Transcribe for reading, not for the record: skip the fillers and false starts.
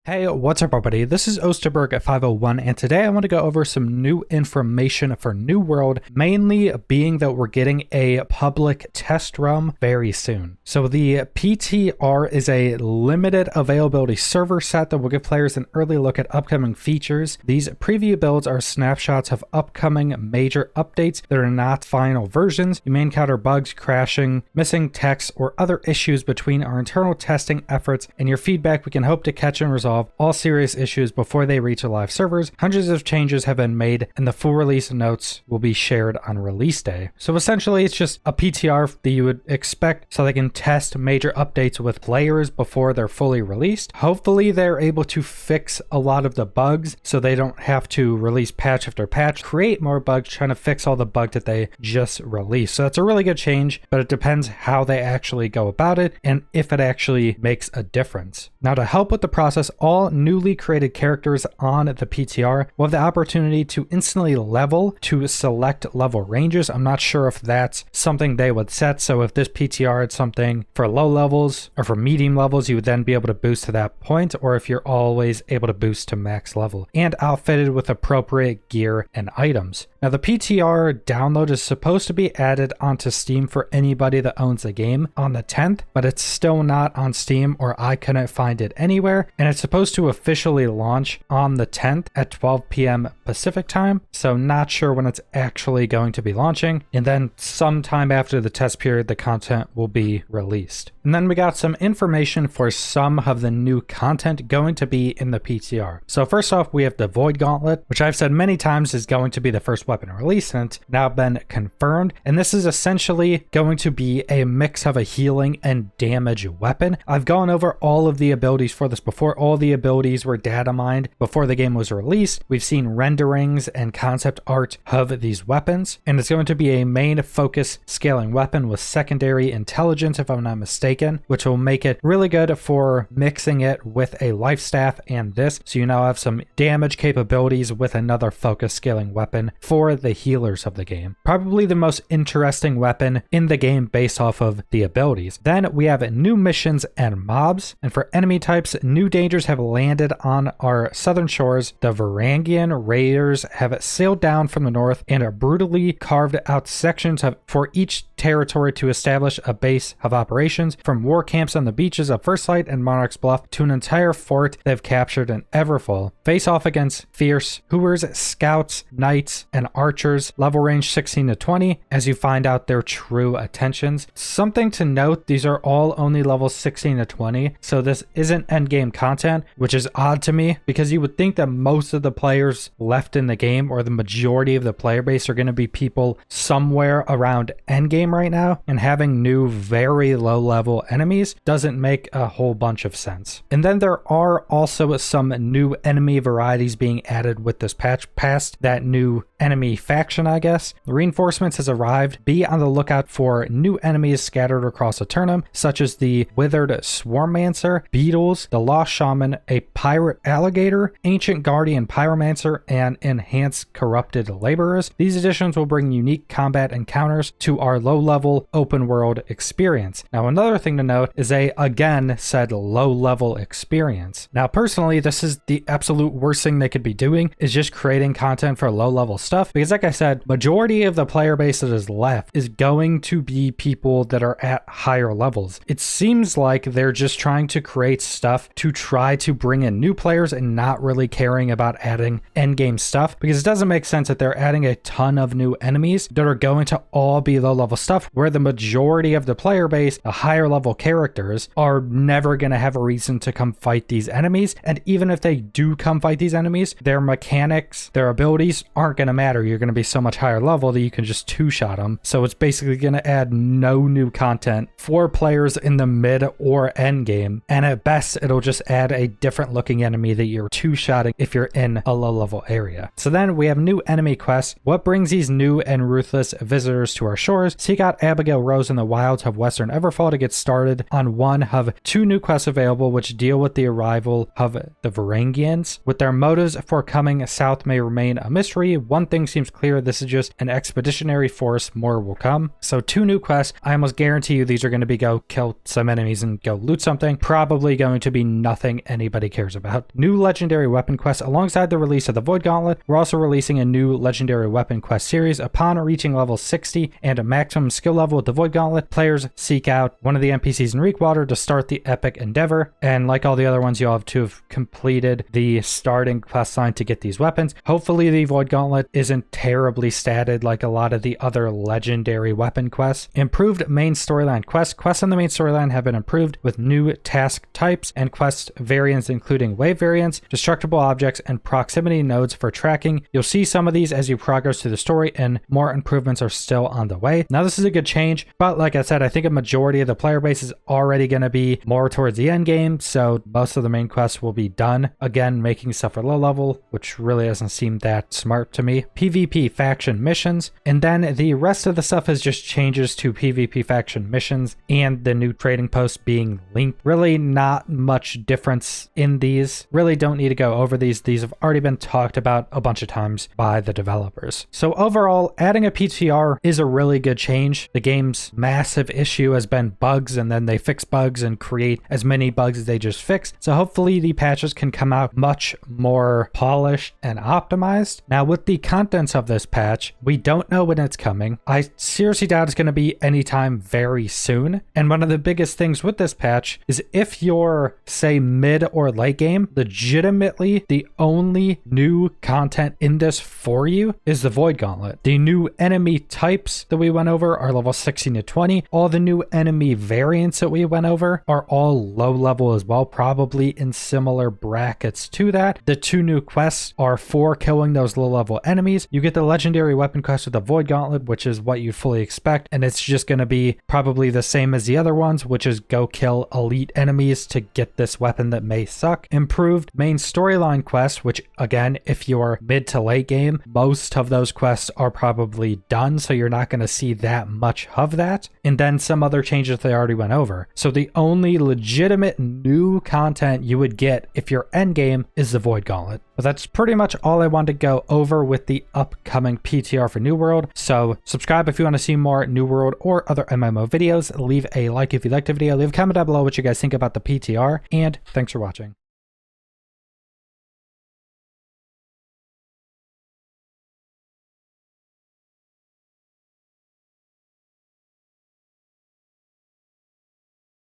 Hey, what's up everybody? This is Osterberg at 501, and today I want to go over some new information for New World, mainly being that we're getting a public test realm very soon. So the PTR is a limited availability server set that will give players an early look at upcoming features. These preview builds are snapshots of upcoming major updates that are not final versions. You may encounter bugs, crashing, missing text, or other issues between our internal testing efforts and your feedback. We can hope to catch and resolve all serious issues before they reach the live servers. Hundreds of changes have been made and the full release notes will be shared on release day. So essentially it's just a PTR that you would expect so they can test major updates with players before they're fully released. Hopefully they're able to fix a lot of the bugs so they don't have to release patch after patch, create more bugs trying to fix all the bugs that they just released. So that's a really good change, but it depends how they actually go about it and if it actually makes a difference. Now, to help with the process, all newly created characters on the PTR will have the opportunity to instantly level to select level ranges. I'm not sure if that's something they would set. So if this PTR had something for low levels or for medium levels, you would then be able to boost to that point, or if you're always able to boost to max level and outfitted with appropriate gear and items. Now, the PTR download is supposed to be added onto Steam for anybody that owns the game on the 10th, but it's still not on Steam, or I couldn't find it anywhere, and it's supposed to officially launch on the 10th at 12 p.m. Pacific time, so not sure when it's actually going to be launching, and then sometime after the test period the content will be released. And then we got some information for some of the new content going to be in the PTR. So first off, we have the Void Gauntlet, which I've said many times is going to be the first weapon release, and it's now been confirmed, and this is essentially going to be a mix of a healing and damage weapon. I've gone over all of the abilities for this before. All the abilities were data mined before the game was released. We've seen renderings and concept art of these weapons, and it's going to be a main focus scaling weapon with secondary intelligence, if I'm not mistaken, which will make it really good for mixing it with a life staff and this, so you now have some damage capabilities with another focus scaling weapon for the healers of the game. Probably the most interesting weapon in the game based off of the abilities. Then we have new missions and mobs, and for enemy types, new dangers have landed on our southern shores. The Varangian raiders have sailed down from the north and are brutally carved out sections for each territory to establish a base of operations, from war camps on the beaches of First Light and Monarch's Bluff to an entire fort they've captured in Everfall. Face off against fierce hooers, scouts, knights, and archers, level range 16 to 20, as you find out their true attentions. Something to note, these are all only levels 16 to 20, so this isn't endgame content, which is odd to me because you would think that most of the players left in the game, or the majority of the player base, are going to be people somewhere around endgame right now, and having new very low level enemies doesn't make a whole bunch of sense. And then there are also some new enemy varieties being added with this patch past that new enemy faction, I guess. The reinforcements has arrived. Be on the lookout for new enemies scattered across Eternum, such as the Withered Swarmmancer, Beetles, the Lost Shaman, a Pirate Alligator, Ancient Guardian Pyromancer, and Enhanced Corrupted Laborers. These additions will bring unique combat encounters to our low-level open-world experience. Now, another thing to note is they again said low-level experience. Now, personally, this is the absolute worst thing they could be doing, is just creating content for low-level stuff, because like I said, majority of the player base that is left is going to be people that are at higher levels. It seems like they're just trying to create stuff to try to bring in new players and not really caring about adding endgame stuff, because it doesn't make sense that they're adding a ton of new enemies that are going to all be low level stuff, where the majority of the player base, the higher level characters, are never going to have a reason to come fight these enemies. And even if they do come fight these enemies, their mechanics, their abilities aren't going to matter. You're going to be so much higher level that you can just two-shot them. So it's basically going to add no new content for players in the mid or end game, and at best it'll just add a different looking enemy that you're two-shotting if you're in a low level area. So then we have new enemy quests. What brings these new and ruthless visitors to our shores? Seek out Abigail Rose in the wilds of Western Everfall to get started on one of two new quests available, which deal with the arrival of the Varangians. With their motives for coming south may remain a mystery, one thing seems clear. This is just an expeditionary force. More will come. So 2 new quests. I almost guarantee you these are going to be go kill some enemies and go loot something. Probably going to be nothing anybody cares about. New legendary weapon quests. Alongside the release of the Void Gauntlet, we're also releasing a new legendary weapon quest series. Upon reaching level 60 and a maximum skill level with the Void Gauntlet, players seek out one of the NPCs in Reekwater to start the epic endeavor. And like all the other ones, you'll have to have completed the starting quest line to get these weapons. Hopefully the Void Gauntlet isn't terribly statted like a lot of the other legendary weapon quests. Improved main storyline quests. Quests on the main storyline have been improved with new task types and quest variants, including wave variants, destructible objects, and proximity nodes for tracking. You'll see some of these as you progress through the story, and more improvements are still on the way. Now, this is a good change, but like I said, I think a majority of the player base is already going to be more towards the end game, so most of the main quests will be done. Again, making stuff for low level, which really doesn't seem that smart to me. PvP faction missions, and then the rest of the stuff is just changes to PvP faction missions and the new trading posts being linked. Really not much difference in these. Really don't need to go over these. These have already been talked about a bunch of times by the developers. So overall, adding a PTR is a really good change. The game's massive issue has been bugs, and then they fix bugs and create as many bugs as they just fixed. So hopefully the patches can come out much more polished and optimized. Now, with the contents of this patch, we don't know when it's coming. I seriously doubt it's going to be anytime very soon. And one of the biggest things with this patch is if you're, say, mid or late game, legitimately the only new content in this for you is the Void Gauntlet. The new enemy types that we went over are level 16 to 20. All the new enemy variants that we went over are all low level as well, probably in similar brackets to that. The 2 new quests are for killing those low level enemies. You get the legendary weapon quest with the Void Gauntlet, which is what you'd fully expect, and it's just going to be probably the same as the other ones, which is go kill elite enemies to get this weapon that may suck. Improved main storyline quests, which again, if you're mid to late game, most of those quests are probably done, so you're not going to see that much of that. And then some other changes they already went over. So the only legitimate new content you would get if you're end game is the Void Gauntlet. But that's pretty much all I wanted to go over with the upcoming PTR for New World. So subscribe if you want to see more New World or other MMO videos. Leave a like if you liked the video. Leave a comment down below what you guys think about the PTR, and thanks for watching.